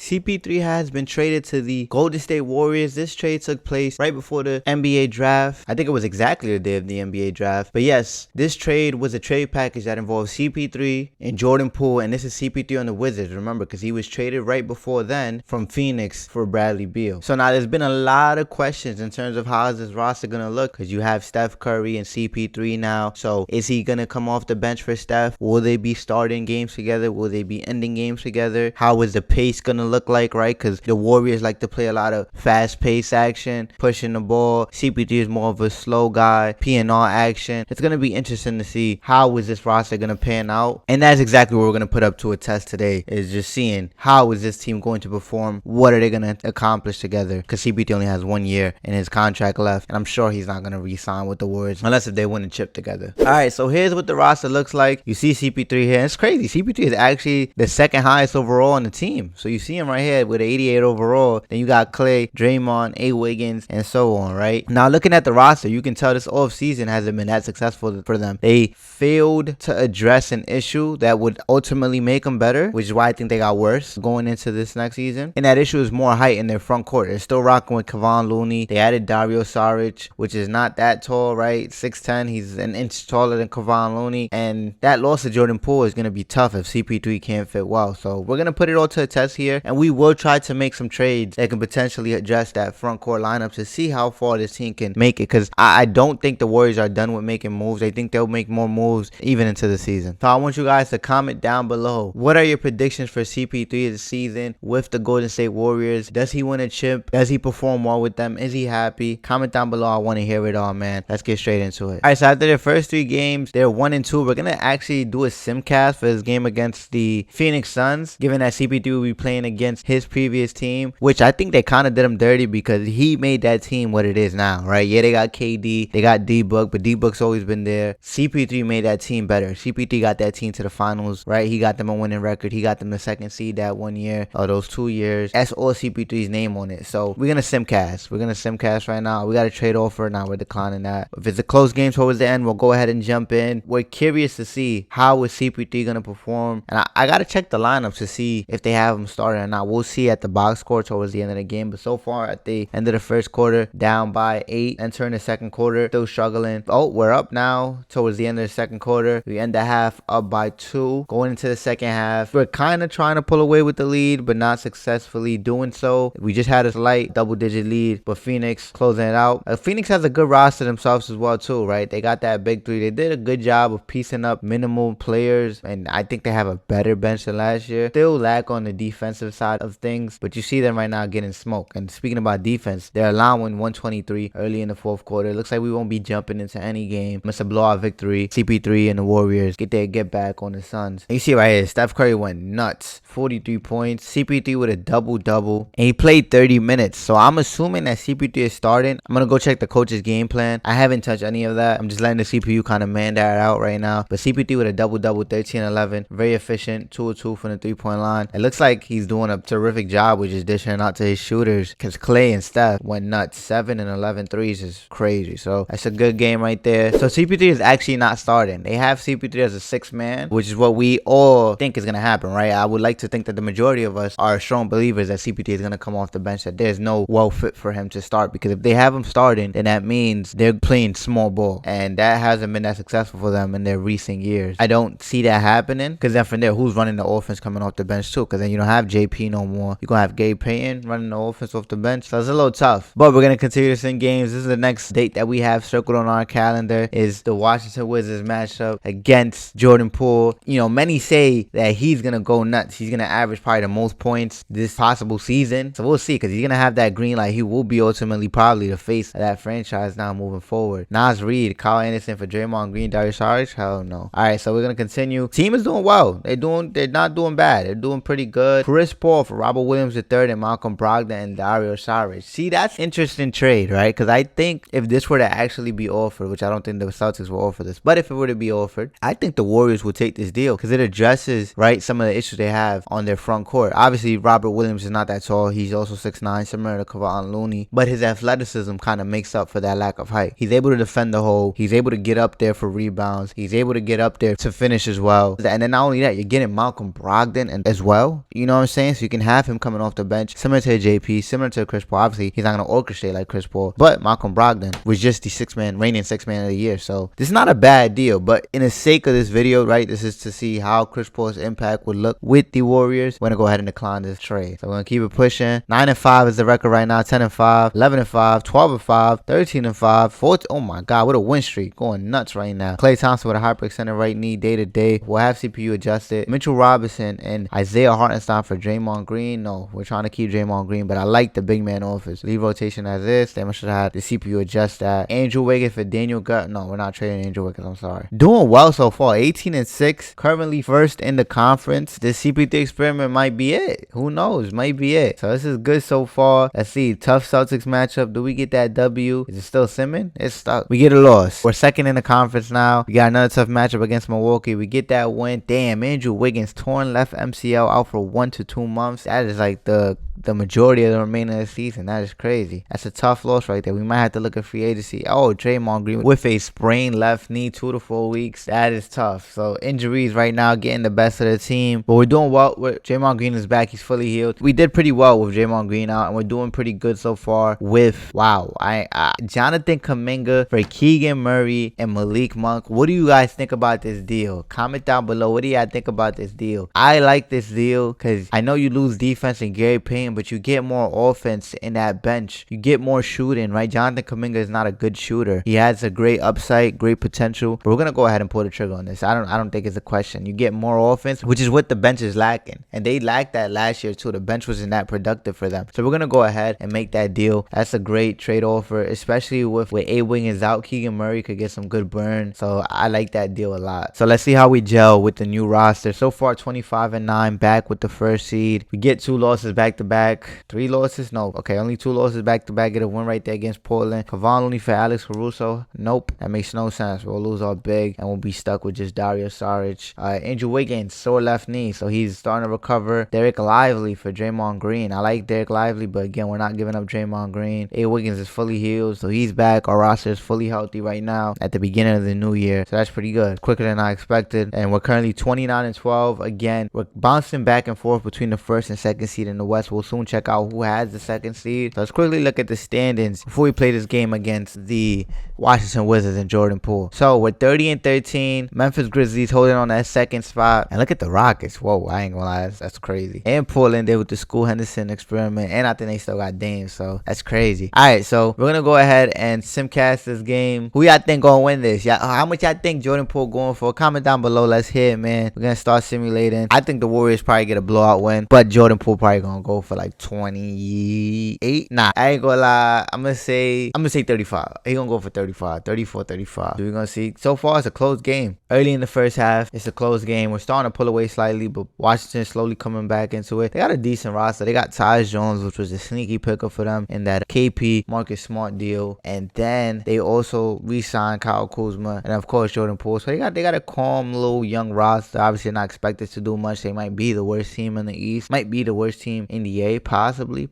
CP3 has been traded to the Golden State Warriors. This trade took place right before the NBA draft. I think it was exactly the day of the NBA draft. But yes, this trade was a trade package that involved CP3 and Jordan Poole. And this is CP3 on the Wizards, remember, because he was traded right before then from Phoenix for Bradley Beal. So now there's been a lot of questions in terms of how is this roster going to look, because you have Steph Curry and CP3 now. So is he going to come off the bench for Steph? Will they be starting games together? Will they be ending games together? How is the pace going to look like, right? Because the Warriors like to play a lot of fast pace action, pushing the ball. CP3 is more of a slow guy, P&R action. It's going to be interesting to see how is this roster going to pan out. And that's exactly what we're going to put up to a test today, is just seeing how is this team going to perform? What are they going to accomplish together? Because CP3 only has 1 year in his contract left, and I'm sure he's not going to re-sign with the Warriors unless if they win a chip together. All right, so here's what the roster looks like. You see CP3 here, and it's crazy. CP3 is actually the second highest overall on the team. So you see him right here with 88 overall. Then you got Clay, Draymond, A. Wiggins, and so on, right? Now looking at the roster, you can tell this offseason hasn't been that successful for them. They failed to address an issue that would ultimately make them better, which is why I think they got worse going into this next season. And that issue is more height in their front court. They're still rocking with Kevon Looney. They added Dario Saric, which is not that tall, right? 6'10". He's an inch taller than Kevon Looney. And that loss to Jordan Poole is going to be tough if CP3 can't fit well. So we're going to put it all to a test here. And we will try to make some trades that can potentially address that front court lineup to see how far this team can make it. Because I don't think the Warriors are done with making moves. I think they'll make more moves even into the season. So I want you guys to comment down below. What are your predictions for CP3 this season with the Golden State Warriors? Does he win a chip? Does he perform well with them? Is he happy? Comment down below. I want to hear it all, man. Let's get straight into it. All right, so after their first 3 games, they're 1-2. We're going to actually do a simcast for this game against the Phoenix Suns, given that CP3 will be playing against his previous team, which I think they kind of did him dirty because he made that team what it is now, right? Yeah, they got KD, they got D-Book, but D-Book's always been there. CP3 made that team better. CP3 got that team to the finals, right? He got them a winning record. He got them the 2nd seed that 1 year, or those 2 years. That's all CP3's name on it. So we're going to simcast. We're going to simcast right now. We got a trade offer. Now we're declining that. If it's a close game towards the end, we'll go ahead and jump in. We're curious to see how is CP3 going to perform. And I got to check the lineup to see if they have him starting or not. We'll see at the box score towards the end of the game. But so far at the end of the first quarter, down by 8. Entering the second quarter, still struggling. Oh, we're up now towards the end of the second quarter. We end the half up by 2. Going into the second half, we're kind of trying to pull away with the lead, but not successfully doing so. We just had a slight double-digit lead, but Phoenix closing it out. Phoenix has a good roster themselves as well too, right? They got that big 3. They did a good job of piecing up minimal players, and I think they have a better bench than last year. Still lack on the defensive side of things, but you see them right now getting smoked. And speaking about defense, they're allowing 123 early in the fourth quarter. It looks like we won't be jumping into any game. It's a blowout victory. CP3 and the Warriors get their get back on the Suns. And you see right here, Steph Curry went nuts. 43 points. CP3 with a double-double. And he played 30 minutes. So I'm assuming that CP3 is starting. I'm going to go check the coach's game plan. I haven't touched any of that. I'm just letting the CPU kind of man that out right now. But CP3 with a double-double, 13-11. Very efficient. 2-2 from the 3-point line. It looks like he's doing a terrific job with just dishing out to his shooters, because Clay and Steph went nuts. 7 and 11 threes is crazy. So that's a good game right there. So CP3 is actually not starting. They have CP3 as a 6th man, which is what we all think is going to happen, right? I would like to think that the majority of us are strong believers that CP3 is going to come off the bench, that there's no well fit for him to start, because if they have him starting, then that means they're playing small ball, and that hasn't been that successful for them in their recent years. I don't see that happening, because then from there, who's running the offense coming off the bench too? Because then you don't have JP no more. You're going to have Gabe Payton running the offense off the bench, so it's a little tough. But we're going to continue this in games. This is the next date that we have circled on our calendar, is the Washington Wizards matchup against Jordan Poole. You know, many say that he's going to go nuts. He's going to average probably the most points this possible season. So we'll see, because he's going to have that green light. He will be ultimately probably the face of that franchise now moving forward. Nas Reed, Kyle Anderson for Draymond Green, Dario Saric? Hell no. All right, so we're going to continue. Team is doing well. They're not doing bad. They're doing pretty good. Chris Paul for Robert Williams III and Malcolm Brogdon and Dario Saric. See, that's interesting trade, right? Because I think if this were to actually be offered, which I don't think the Celtics will offer this, but if it were to be offered, I think the Warriors would take this deal, because it addresses, right, some of the issues they have on their front court. Obviously, Robert Williams is not that tall. He's also 6'9", similar to Kevon Looney, but his athleticism kind of makes up for that lack of height. He's able to defend the hole. He's able to get up there for rebounds. He's able to get up there to finish as well. And then not only that, you're getting Malcolm Brogdon and as well. You know what I'm saying? game, so you can have him coming off the bench, similar to JP, similar to Chris Paul. Obviously, he's not going to orchestrate like Chris Paul, but Malcolm Brogdon was just the reigning six man of the year. So this is not a bad deal, but in the sake of this video, right, this is to see how Chris Paul's impact would look with the Warriors. We're going to go ahead and decline this trade. So we're going to keep it pushing. 9-5 is the record right now. 10-5, 11-5, 12-5, 13-5, 14. Oh my God, what a win streak. Going nuts right now. Klay Thompson with a hyperextended right knee day to day. We'll have CPU adjusted. Mitchell Robinson and Isaiah Hartenstein for Draymond Green. No, we're trying to keep Draymond Green, but I like the big man offense. Leave rotation as is. Then we should have the CPU adjust that. Andrew Wiggins for Daniel Gut. No, we're not trading Andrew Wiggins. I'm sorry. Doing well so far. 18-6. Currently first in the conference. This CP3 experiment might be it. Who knows? Might be it. So this is good so far. Let's see. Tough Celtics matchup. Do we get that W? Is it still simming? It's stuck. We get a loss. We're second in the conference now. We got another tough matchup against Milwaukee. We get that win. Damn, Andrew Wiggins torn left MCL out for 1 to 2 months. That is like the majority of the remainder of the season. That is crazy. That's a tough loss right there. We might have to look at free agency. Oh, Draymond Green with a sprained left knee, 2 to 4 weeks. That is tough. So injuries right now getting the best of the team. But we're doing well. Draymond Green is back. He's fully healed. We did pretty well with Draymond Green out, and we're doing pretty good so far with, wow, Jonathan Kuminga for Keegan Murray and Malik Monk. What do you guys think about this deal? Comment down below. What do y'all think about this deal? I like this deal because I know you lose defense in Gary Payton, but you get more offense in that bench. You get more shooting, right? Jonathan Kuminga is not a good shooter. He has a great upside, great potential. But we're gonna go ahead and pull the trigger on this. I don't think it's a question. You get more offense, which is what the bench is lacking, and they lacked that last year too. The bench wasn't that productive for them. So we're gonna go ahead and make that deal. That's a great trade offer, especially with A Wiggins out. Keegan Murray could get some good burn. So I like that deal a lot. So let's see how we gel with the new roster. So far 25-9, back with the first seed. We get 2 losses back to back. 3 losses? No. Okay, only 2 losses back to back. Get a win right there against Portland. Kevon Looney for Alex Caruso. Nope. That makes no sense. We'll lose our big and we'll be stuck with just Dario Saric. Andrew Wiggins, sore left knee, so he's starting to recover. Derek Lively for Draymond Green. I like Derek Lively, but again, we're not giving up Draymond Green. A Wiggins is fully healed, so he's back. Our roster is fully healthy right now at the beginning of the new year, so that's pretty good. Quicker than I expected, and we're currently 29-12. Again, we're bouncing back and forth between the first and second seed in the West. We'll soon check out who has the second seed. So let's quickly look at the standings before we play this game against the Washington Wizards and Jordan Poole. So we're 30-13. Memphis Grizzlies holding on that second spot. And look at the Rockets. Whoa, I ain't gonna lie. That's crazy. And Portland there with the School Henderson experiment. And I think they still got Dame. So that's crazy. Alright, so we're gonna go ahead and simcast this game. Who y'all think gonna win this? How much y'all think Jordan Poole going for? Comment down below. Let's hear it, man. We're gonna start simulating. I think the Warriors probably get a blowout win. But Jordan Poole probably gonna go for like 28. Nah, I ain't gonna lie. I'm gonna say 35. He gonna go for 35. 34-35. So we're gonna see. So far it's a close game. Early in the first half, it's a close game. We're starting to pull away slightly, but Washington slowly coming back into it. They got a decent roster. They got Tyus Jones, which was a sneaky pickup for them in that KP Marcus Smart deal. And then they also re-signed Kyle Kuzma and of course Jordan Poole. So they got a calm little young roster. Obviously not expected to do much. They might be the worst team in the East. Might be the worst team in the A, possibly.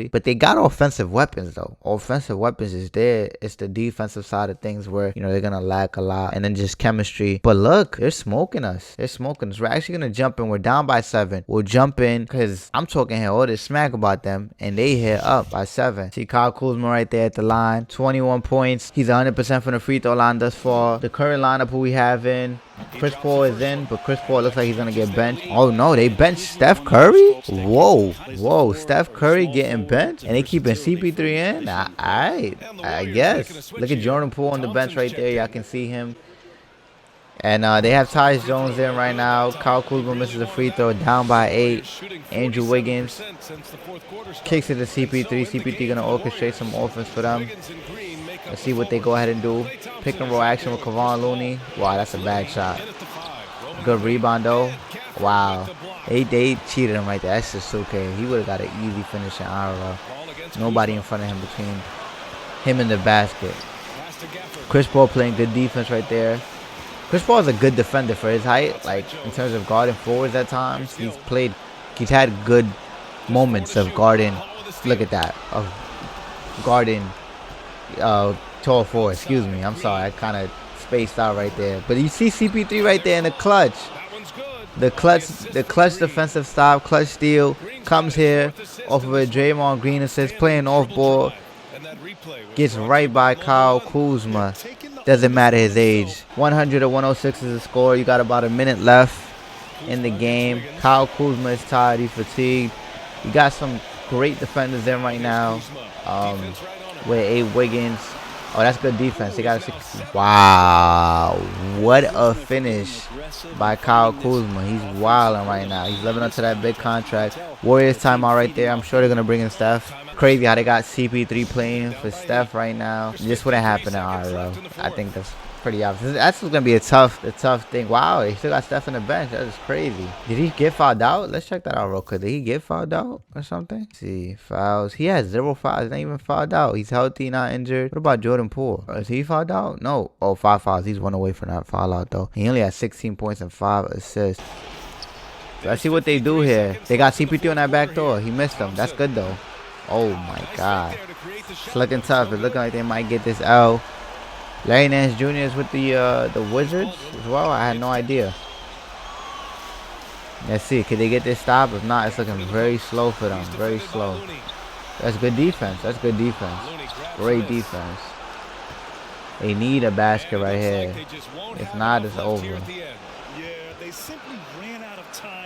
But they got offensive weapons though. Offensive weapons is there. It's the defensive side of things where, you know, they're gonna lack a lot. And then just chemistry. But look, they're smoking us. We're actually gonna jump in. We're down by 7. We'll jump in because I'm talking here all this smack about them, and they hit up by 7. See Kyle Kuzma right there at the line, 21 points. He's 100% from the free throw line thus far. The current lineup who we have in, Chris Paul is in, but Chris Paul looks like he's gonna get benched. Oh no, they benched Steph Curry. Whoa, Steph Curry getting benched, and they keeping CP3 in. Alright, I guess. Look at Jordan Poole on the bench right there. Y'all can see him. And they have Tyus Jones in right now. Kyle Kuzma misses a free throw, down by 8. Andrew Wiggins kicks it to CP3. CP3 gonna orchestrate some offense for them. Let's see what they go ahead and do. Pick and roll action with Kevon Looney. Wow, that's a bad shot. Good rebound though. Wow, they cheated him right there. That's just okay. He would have got an easy finish in Iowa. Nobody in front of him between him and the basket. Chris Paul playing good defense right there. Chris Paul is a good defender for his height, like in terms of guarding forwards at times. He's had good moments of guarding. Look at that, of guarding tall forward. Excuse me, I'm sorry, I kind of spaced out right there. But you see CP3 right there in the clutch. The clutch defensive stop, clutch steal. Comes here off of a Draymond Green assist, playing off ball. Gets right by Kyle Kuzma. Doesn't matter his age. 100 to 106 is the score. You got about a minute left in the game. Kyle Kuzma is tired. He's fatigued. You got some great defenders in right now. With Abe Wiggins. Oh, that's good defense. They got a 60. Wow. What a finish by Kyle Kuzma. He's wilding right now. He's living up to that big contract. Warriors timeout right there. I'm sure they're going to bring in Steph. Crazy how they got CP3 playing for Steph right now. This wouldn't happen in RL. I think that's pretty obvious. That's going to be a tough thing. Wow, they still got Steph on the bench. That is crazy. Did he get fouled out? Let's check that out real quick. Did he get fouled out or something? Let's see, fouls. He has 0 fouls. He's not even fouled out. He's healthy, not injured. What about Jordan Poole? Is he fouled out? No. Oh, 5 fouls. He's 1 away from that foul out though. He only has 16 points and 5 assists. So let's see what they do here. They got CP3 on that back door. He missed them. That's good though. Oh my God. It's looking tough. It's looking like they might get this L. Larry Nance Jr. is with the Wizards as well. I had no idea. Let's see. Can they get this stop? If not, it's looking very slow for them. Very slow. That's good defense. That's good defense. Great defense. They need a basket right here. If not, it's over.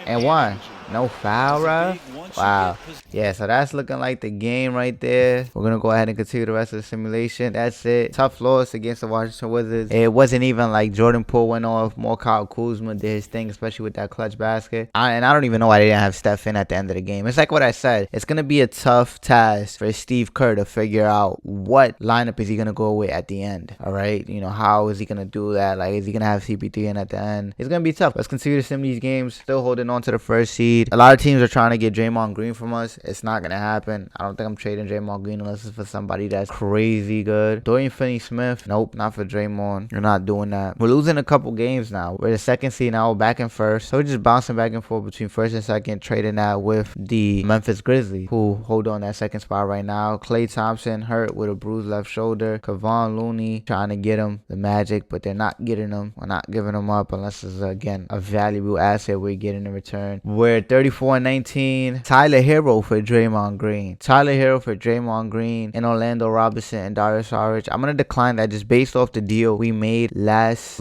And one. No foul, ref? Wow. Yeah, so that's looking like the game right there. We're going to go ahead and continue the rest of the simulation. That's it. Tough loss against the Washington Wizards. It wasn't even like Jordan Poole went off. More Kyle Kuzma did his thing, especially with that clutch basket. And I don't even know why they didn't have Steph in at the end of the game. It's like what I said. It's going to be a tough task for Steve Kerr to figure out what lineup is he going to go with at the end. All right? You know, how is he going to do that? Like, is he going to have CP3 in at the end? It's going to be tough. Let's continue to sim these games. Still holding on to the first seed. A lot of teams are trying to get Draymond Green from us. It's not going to happen. I don't think I'm trading Draymond Green unless it's for somebody that's crazy good. Dorian Finney-Smith, nope, not for Draymond. You're not doing that. We're losing a couple games now. We're the second seed now. We're back in first. So we're just bouncing back and forth between first and second, trading that with the Memphis Grizzlies, who hold on that second spot right now. Klay Thompson hurt with a bruised left shoulder. Kevon Looney trying to get him the Magic, but they're not getting him. We're not giving him up unless it's, again, a valuable asset we're getting in return. We're 34-19. Tyler Hero for Draymond Green. Tyler Hero for Draymond Green and Orlando Robinson and Darius Saric. I'm going to decline that just based off the deal we made last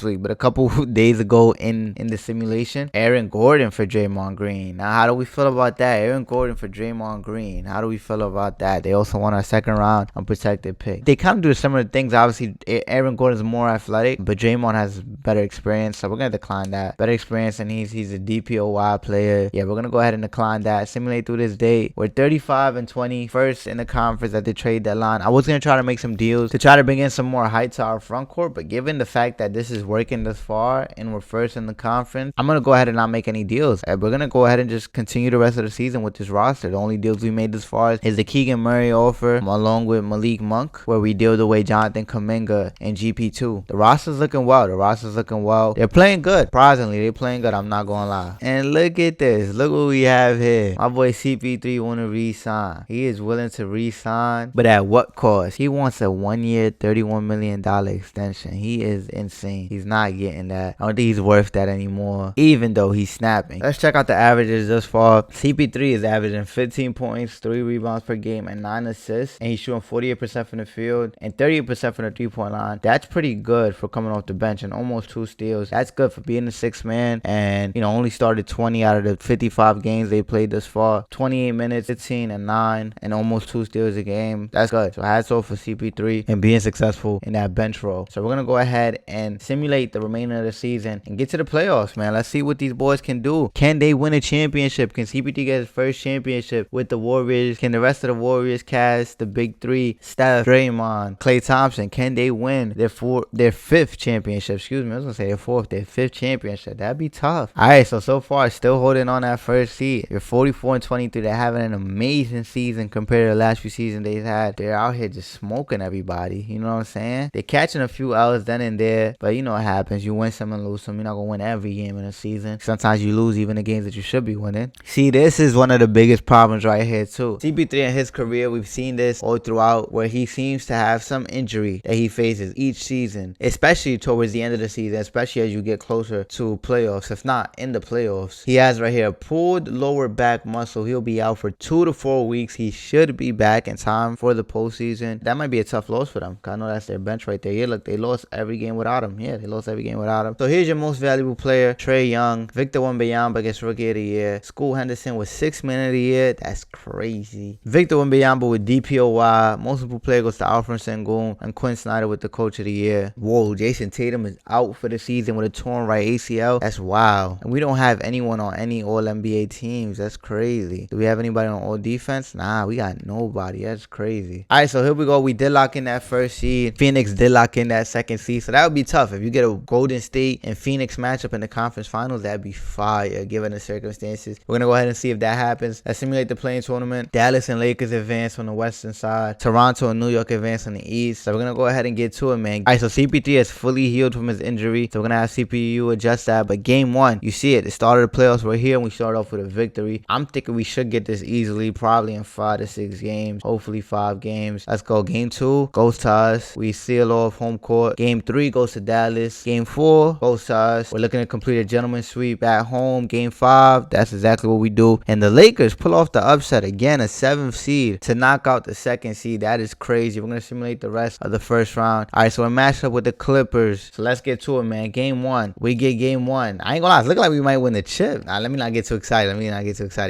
week, but a couple days ago in the simulation. Aaron Gordon for Draymond Green. Now, how do we feel about that? Aaron Gordon for Draymond Green. How do we feel about that? They also want our second round unprotected pick. They kind of do similar things. Obviously, Aaron Gordon is more athletic, but Draymond has better experience, so we're going to decline that. Better experience, and he's a DPOY player. Yeah, we're going to go ahead and decline that. Simulate through this date. We're 35-20, first in the conference at the trade deadline. I was going to try to make some deals to try to bring in some more height to our front court, but given the fact that this is working this far and we're first in the conference, I'm going to go ahead and not make any deals. We're going to go ahead and just continue the rest of the season with this roster. The only deals we made this far is the Keegan Murray offer along with Malik Monk, where we dealed away Jonathan Kuminga and GP2. The roster's looking well. They're playing good. Surprisingly, they're playing good. I'm not going to lie. And look at this. Look what we have here. My boy CP3 want to re-sign. He is willing to re-sign, but at what cost? He wants a 1-year, $31 million extension. He is insane. He's not getting that. I don't think he's worth that anymore, even though he's snapping. Let's check out the averages thus far. CP3 is averaging 15 points, 3 rebounds per game, and 9 assists, and he's shooting 48% from the field and 38% from the three-point line. That's pretty good for coming off the bench, and almost 2 steals. That's good for being the 6th man, and only started 20 out of the 55 games they played thus far. 28 minutes, 15 and 9, and almost 2 steals a game. That's good. So hats off for CP3 and being successful in that bench role. So we're gonna go ahead and simulate the remainder of the season and get to the playoffs, man. Let's see what these boys can do. Can they win a championship? Can CP3 get his first championship with the Warriors? Can the rest of the Warriors cast the big 3, Steph, Draymond, Klay Thompson? Can they win their 5th championship? Excuse me, I was gonna say their 4th, their 5th championship. That'd be tough. All right, so far still holding on that first seed. They're 44-23. They're having an amazing season compared to the last few seasons they've had. They're out here just smoking everybody. You know what I'm saying? They're catching a few L's then and there, but you know what happens. You win some and lose some. You're not gonna win every game in a season. Sometimes you lose even the games that you should be winning. See, this is one of the biggest problems right here too. CP3 in his career, we've seen this all throughout, where he seems to have some injury that he faces each season, especially towards the end of the season, especially as you get closer to playoffs. If not in the playoffs, he has has right here pulled lower back muscle. He'll be out for 2 to 4 weeks. He should be back in time for the postseason. That might be a tough loss for them. I know that's their bench right there. Yeah, look, they lost every game without him. Yeah, they lost every game without him. So here's your most valuable player: Trae Young. Victor Wembanyama gets Rookie of the Year. School Henderson with 6th Man of the Year. That's crazy. Victor Wembanyama with DPOY. Multiple player goes to Alfred Sengun, and Quinn Snyder with the Coach of the Year. Whoa, Jason Tatum is out for the season with a torn right ACL. That's wild. And we don't have anyone on any All-NBA teams. That's crazy. Do we have anybody on All Defense? Nah, we got nobody. That's crazy. All right, so here we go. We did lock in that first seed. Phoenix did lock in that second seed. So that would be tough. If you get a Golden State and Phoenix matchup in the conference finals, that'd be fire given the circumstances. We're going to go ahead and see if that happens. Let's simulate the play-in tournament. Dallas and Lakers advance on the western side. Toronto and New York advance on the east. So we're going to go ahead and get to it, man. All right, so CP3 is fully healed from his injury. So we're going to have CPU adjust that. But game one, you see it. The start of the playoffs, we're here and we start off with a victory. I'm thinking we should get this easily, probably in 5 to 6 games. Hopefully 5 games. Let's go. Game 2 goes to us. We seal off home court. Game 3 goes to Dallas. Game 4 goes to us. We're looking to complete a gentleman's sweep at home. Game 5, that's exactly what we do. And the Lakers pull off the upset again, a 7th seed to knock out the 2nd seed. That is crazy. We're going to simulate the rest of the first round. All right, so we're matched up with the Clippers. So let's get to it, man. Game 1. We get game 1. I ain't gonna lie, it's looking like we might win the chip. Nah, let me not get too excited.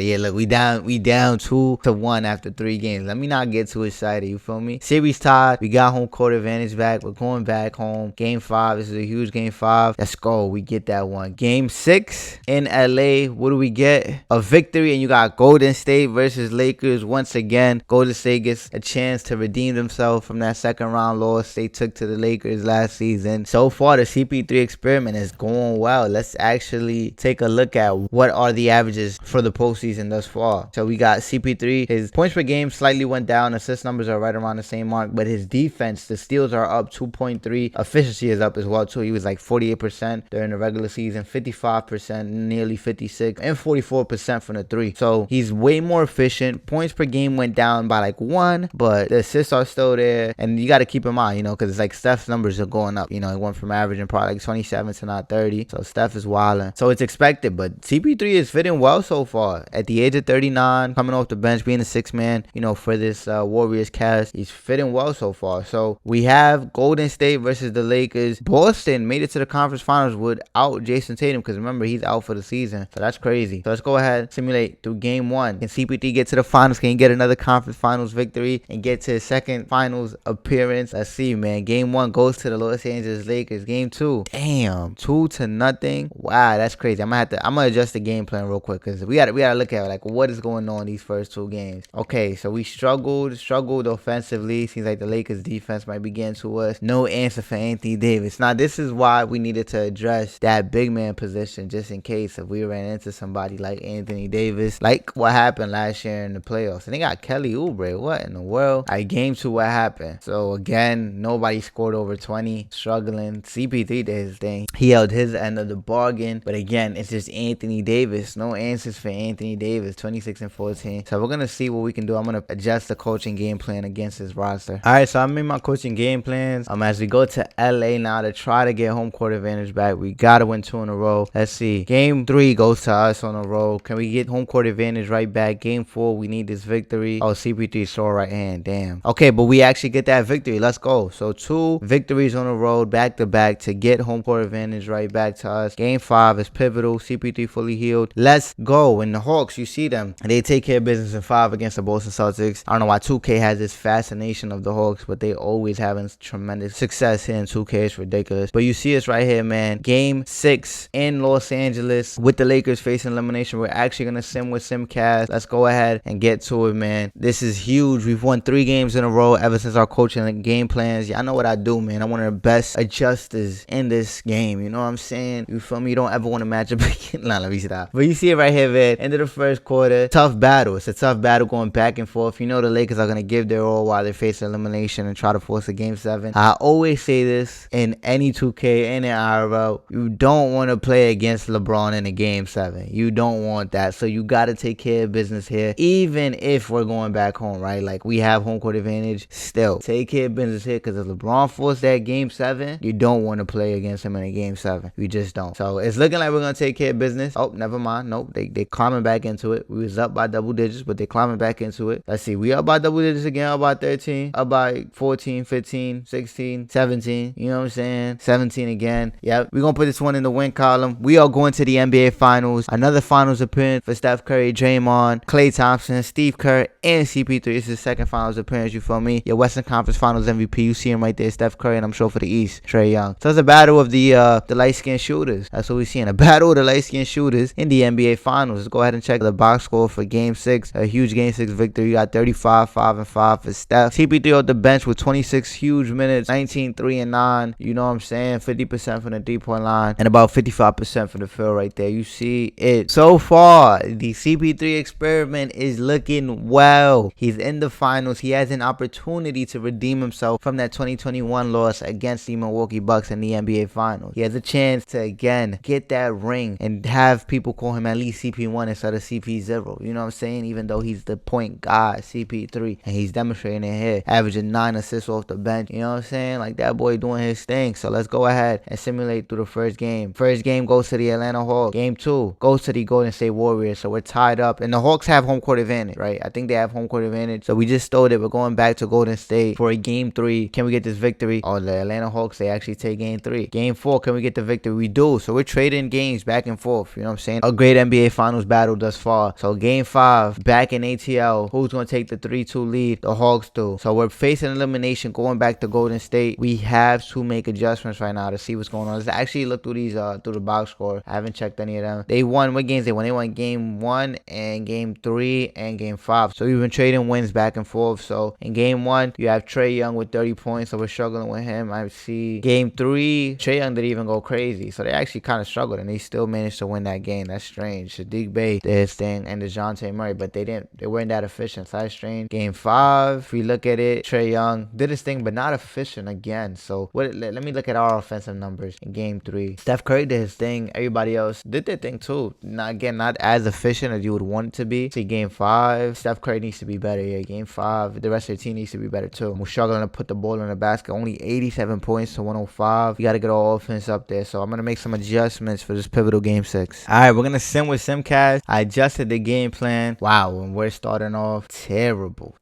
Yeah, look, we down 2-1 after 3 games. Let me not get too excited. You feel me? Series tied. We got home court advantage back. We're going back home. Game 5. This is a huge game 5. Let's go. We get that one. Game 6 in LA. What do we get? A victory, and you got Golden State versus Lakers once again. Golden State gets a chance to redeem themselves from that second round loss they took to the Lakers last season. So far, the CP3 experiment is going well. Let's actually take a look at what are the averages for the postseason thus far. So we got CP3. His points per game slightly went down. Assist numbers are right around the same mark, but his defense, the steals are up 2.3. Efficiency is up as well too. He was like 48% during the regular season, 55%, nearly 56, and 44% from the 3. So he's way more efficient. Points per game went down by like 1, but the assists are still there. And you got to keep in mind, because it's like Steph's numbers are going up. It went from averaging probably like 27 to not 30. So Steph is wilding. So it's expected, but CP3 is fitting well so far. At the age of 39, coming off the bench, being a 6th man, for this Warriors cast, he's fitting well so far. So we have Golden State versus the Lakers. Boston made it to the conference finals without Jason Tatum, because remember, he's out for the season. So that's crazy. So let's go ahead, simulate through game 1. Can CP3 get to the finals? Can he get another conference finals victory and get to his second finals appearance? Let's see, man. Game 1 goes to the Los Angeles Lakers. Game 2, damn, 2-0. Wow, that's crazy. I'm gonna adjust the game plan real quick, because we gotta look at like what is going on these first 2 games. Okay, so we struggled offensively. Seems like the Lakers defense might be getting to us. No answer for Anthony Davis. Now this is why we needed to address that big man position, just in case if we ran into somebody like Anthony Davis, like what happened last year in the playoffs. And they got Kelly Oubre. What in the world? Game 2, what happened? So again, nobody scored over 20. Struggling. CP3 did his thing. He held his end of the bargain, but again, it's just Anthony Davis. No answers for Anthony Davis. 26-14. So we're gonna see what we can do. I'm gonna adjust the coaching game plan against his roster. All right, so I made my coaching game plans. As we go to LA now to try to get home court advantage back, we gotta win 2 in a row. Let's see. Game 3 goes to us on a roll. Can we get home court advantage right back? Game 4, we need this victory. Oh, CP3 sore right hand. Damn. Okay, but we actually get that victory. Let's go. So 2 victories on the road, back to back, to get home court advantage right back to us. Game 5 is pivotal. CP3 fully healed. Let's go. And the Hawks, you see them. They take care of business in 5 against the Boston Celtics. I don't know why 2K has this fascination of the Hawks, but they always having tremendous success here in 2K. It's ridiculous. But you see us right here, man. Game 6 in Los Angeles with the Lakers facing elimination. We're actually going to sim with Simcast. Let's go ahead and get to it, man. This is huge. We've won 3 games in a row ever since our coaching and game plans. Y'all know what I do, man. I'm one of the best adjusters in this game. You know what I'm saying? You feel me? You don't ever want to match up again. Nah, let me stop. But you see it right here, man. End of the first quarter. Tough battle. It's a tough battle going back and forth. You know the Lakers are going to give their all while they face elimination and try to force a game 7. I always say this in any 2K, any IRL. You don't want to play against LeBron in a game 7. You don't want that. So you got to take care of business here. Even if we're going back home, right? Like we have home court advantage. Still, take care of business here, because if LeBron forced that game 7, you don't want to play against him in a game 7. You just don't. So it's looking like we're going to take care of business. Oh, never mind. Nope, they climbing back into it. We was up by double digits, but they climbing back into it. Let's see. We up by double digits again, up by 13, up by 14, 15, 16, 17. You know what I'm saying? 17 again. Yep. We're going to put this one in the win column. We are going to the NBA Finals. Another Finals appearance for Steph Curry, Draymond, Klay Thompson, Steve Kerr, and CP3. This is his second Finals appearance, you feel me? Your Western Conference Finals MVP. You see him right there, Steph Curry, and I'm sure for the East, Trae Young. So it's a battle of the light-skinned shooters. That's what we're seeing. A battle of the light-skinned shooters in the NBA Finals. Let's go ahead and check the box score for Game 6. A huge Game 6 victory. You got 35, 5, and 5 for Steph. CP3 off the bench with 26 huge minutes, 19, 3, and 9. You know what I'm saying? 50% from the 3-point line and about 55% from the field right there. You see it. So far, the CP3 experiment is looking well. He's in the finals. He has an opportunity to redeem himself from that 2021 loss against the Milwaukee Bucks in the NBA Finals. He has a chance to, again, get that ring and have people call him at least CP1 instead of CP0. You know what I'm saying? Even though he's the point guy, CP3, and he's demonstrating it here, averaging 9 assists off the bench. You know what I'm saying? Like, that boy doing his thing. So let's go ahead and simulate through the first game. First game goes to the Atlanta Hawks. Game 2 goes to the Golden State Warriors. So we're tied up, and the Hawks have home court advantage, right? I think they have home court advantage. So we just stole it. We're going back to Golden State for a game 3. Can we get this victory? Oh, the Atlanta Hawks, they actually take game 3. Game 4, can we get the victory? We do. So we're trading games back and forth. You know what I'm saying? A great NBA Finals battle thus far. So game 5, back in ATL. Who's going to take the 3-2 lead? The Hawks do. So we're facing elimination going back to Golden State. We have to make adjustments right now to see what's going on. Let's actually look through these through the box score. I haven't checked any of them. They won. What games they won? They won game 1 and game 3 and game 5. So we've been trading wins back and forth. So in game 1, you have Trae Young with 30 points. So we're struggling with him. I see game 3, Trae Young didn't even go crazy. So they actually kind of struggled and they still managed to win that game. That's strange. Sadiq Bey did his thing and DeJounte Murray, but they weren't that efficient. So that's strange. Game 5, if we look at it, Trae Young did his thing, but not efficient again. So let me look at our offensive numbers in game 3. Steph Curry did his thing. Everybody else did their thing too. Not as efficient as you would want it to be. See, game 5, Steph Curry needs to be better. Yeah, game 5, the rest of the team needs to be better too. We're struggling to put the ball in the basket. Only 87 points to 105. You got to get our offense up there. So I'm going to make some adjustments for this pivotal game 6. All right, we're going to sim with Simcast. I adjusted the game plan. Wow, and we're starting off terrible.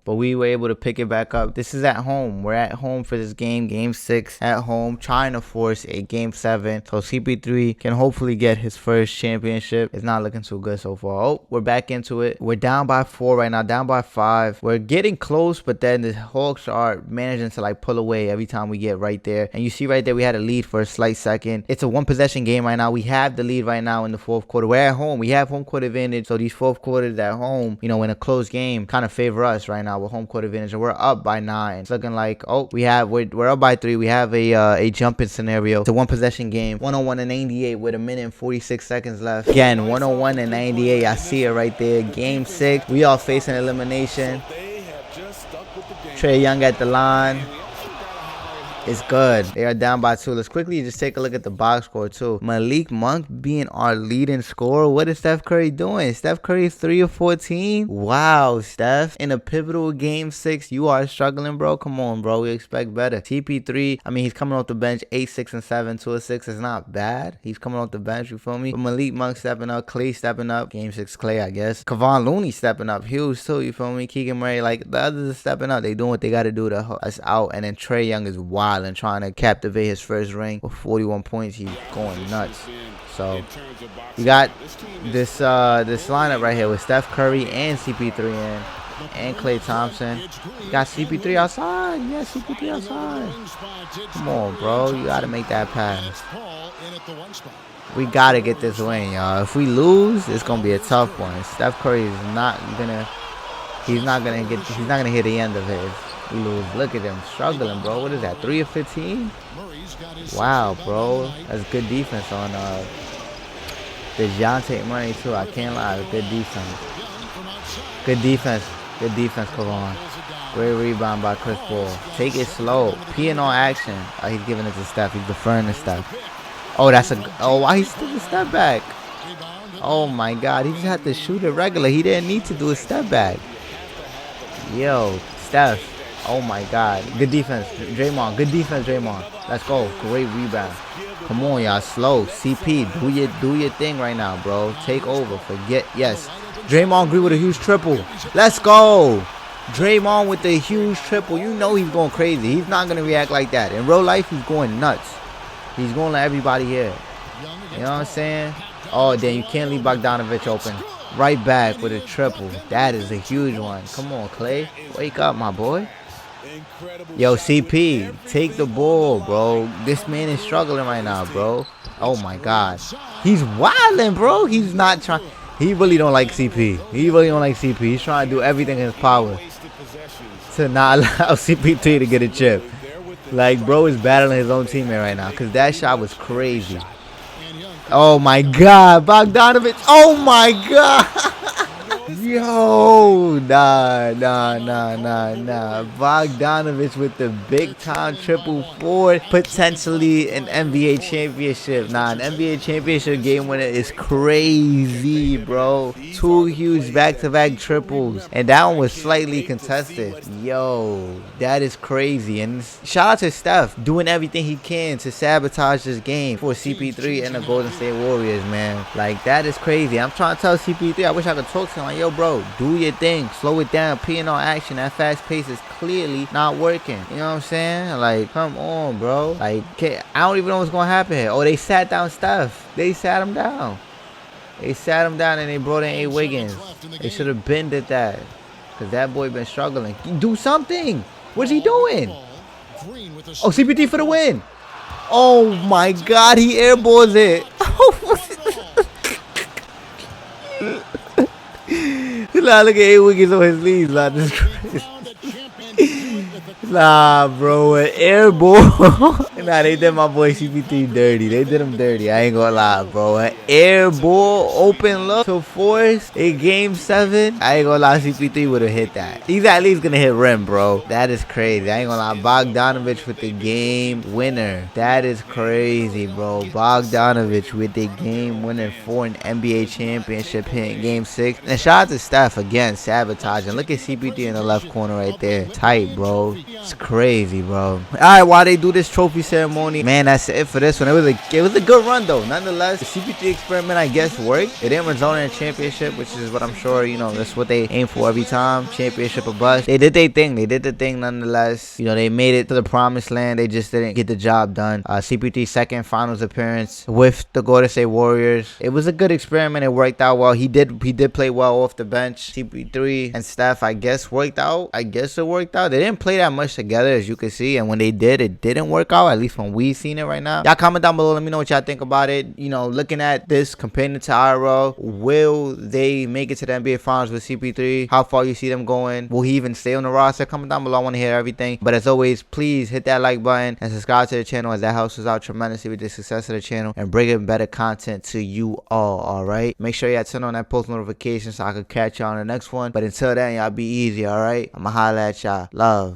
But we were able to pick it back up. This is at home. We're at home for this game, game 6 at home, trying to force a game 7. So CP3 can hopefully get his first championship. It's not looking too good so far. Oh, we're back into it. We're down by 4 right now, down by 5. We're getting close, but then the Hawks are managing to like pull away every time we get right there. And you see right there, we had a lead for a slight second. It's a 1-possession game right now. We have the lead right now in the 4th quarter. We're at home. We have home court advantage. So these 4th quarters at home, you know, in a close game, kind of favor us right now with home court advantage. And we're up by 9. It's looking like, oh, we're up by 3. We have a jumping scenario. It's a 1-possession game. 101 and 98 with 1 minute and 46 seconds left. Again, 101 and 98. I see it right there. Game 6. We are facing elimination. Trae Young at the line. It's good. They are down by 2. Let's quickly just take a look at the box score too. Malik Monk being our leading scorer. What is Steph Curry doing? Steph Curry is 3 of 14. Wow, Steph. In a pivotal game 6, you are struggling, bro. Come on, bro. We expect better. TP3, I mean, he's coming off the bench. 8, 6, and 7. 2 of 6 is not bad. He's coming off the bench, you feel me? But Malik Monk stepping up. Klay stepping up. Game 6 Klay, I guess. Kevon Looney stepping up. Huge too, you feel me? Keegan Murray, like, the others are stepping up. They doing what they got to do to help us out. And then Trae Young is wild and trying to captivate his first ring with 41 points. He's going nuts. So you got this lineup right here with Steph Curry and CP3 in, and Klay Thompson. You got CP3 outside. Yeah, CP3 outside. Come on, bro. You got to make that pass. We got to get this win, y'all. If we lose, it's going to be a tough one. Steph Curry is not going to he's not going to hit the end of it. We lose. Look at him struggling, bro. What is that? 3 of 15? Wow, bro. That's good defense on DeJounte Murray too. I can't lie. Good defense. Good defense. Good defense, Kevon. Great rebound by Chris Paul. Take it slow. P&O action. Oh, he's giving it to Steph. He's deferring to Steph. Oh, why he took a step back? Oh my God. He just had to shoot it regular. He didn't need to do a step back. Yo, Steph. Oh my God. Good defense, Draymond. Good defense, Draymond. Let's go. Great rebound. Come on, y'all. Slow. CP, do your thing right now, bro. Take over. Forget. Yes. Draymond Green with a huge triple. Let's go. Draymond with the huge triple. You know he's going crazy. He's not going to react like that. In real life, he's going nuts. He's going to let everybody hear it. You know what I'm saying? Oh, then you can't leave Bogdanovich open. Right back with a triple. That is a huge one. Come on, Clay. Wake up, my boy. Yo, CP, take the ball, bro. This man is struggling right now, bro. Oh, my God. He's wilding, bro. He's not trying. He really don't like CP. He really don't like CP. He's trying to do everything in his power to not allow CP3 to get a chip. Like, bro is battling his own teammate right now because that shot was crazy. Oh, my God. Bogdanovich. Oh, my God. Yo, nah. Bogdanovich with the big time triple for potentially an NBA championship. Nah, an NBA championship game winner is crazy, bro. 2 huge back-to-back triples, and that one was slightly contested. Yo, that is crazy. And shout out to Steph doing everything he can to sabotage this game for CP3 and the Golden State Warriors, man. Like, that is crazy. I'm trying to tell CP3, I wish I could talk to him. Like, yo, bro, do your thing. Slow it down. P&O action. That fast pace is clearly not working. You know what I'm saying? Like, come on, bro. Like, I don't even know what's going to happen here. Oh, they sat down Steph. They sat him down. They sat him down and they brought in A. Wiggins. They should have been did that. Because that boy been struggling. Do something. What's he doing? Oh, CPT for the win. Oh, my God. He airballs it. Nah, look at A. Wiggins on his knees. Nah, this is crazy. Nah, bro, an air ball. Nah, they did my boy CP3 dirty. They did him dirty. I ain't gonna lie, bro. An air ball, open look to force in game 7. I ain't gonna lie, CP3 would have hit that. He's at least gonna hit rim, bro. That is crazy. I ain't gonna lie. Bogdanovich with the game winner. That is crazy, bro. Bogdanovich with the game winner for an NBA championship hit in game 6. And shout out to Steph again, sabotaging. Look at CP3 in the left corner right there. Tight, bro. It's crazy, bro. All right, while they do this trophy ceremony, man, that's it for this one. It was a good run though. Nonetheless, the CP3 experiment, I guess, worked. It didn't result in a championship, which is what I'm sure, you know, that's what they aim for every time. Championship or bust. They did their thing. They did the thing nonetheless. You know, they made it to the promised land. They just didn't get the job done. CP3's second finals appearance with the Golden State Warriors. It was a good experiment. It worked out well. He did play well off the bench. CP3 and Steph, I guess, worked out. I guess it worked out. They didn't play that much together, as you can see, and when they did, it didn't work out, at least when we've seen it right now. Y'all comment down below, let me know what y'all think about it. You know, looking at this, comparing it to IRL, will they make it to the NBA Finals with CP3? How far you see them going? Will he even stay on the roster? Comment down below, I want to hear everything. But as always, please hit that like button and subscribe to the channel, as that helps us out tremendously with the success of the channel and bringing better content to you all right? Make sure y'all turn on that post notification so I can catch y'all on the next one. But until then, y'all be easy, all right? I'ma holla at y'all. Love.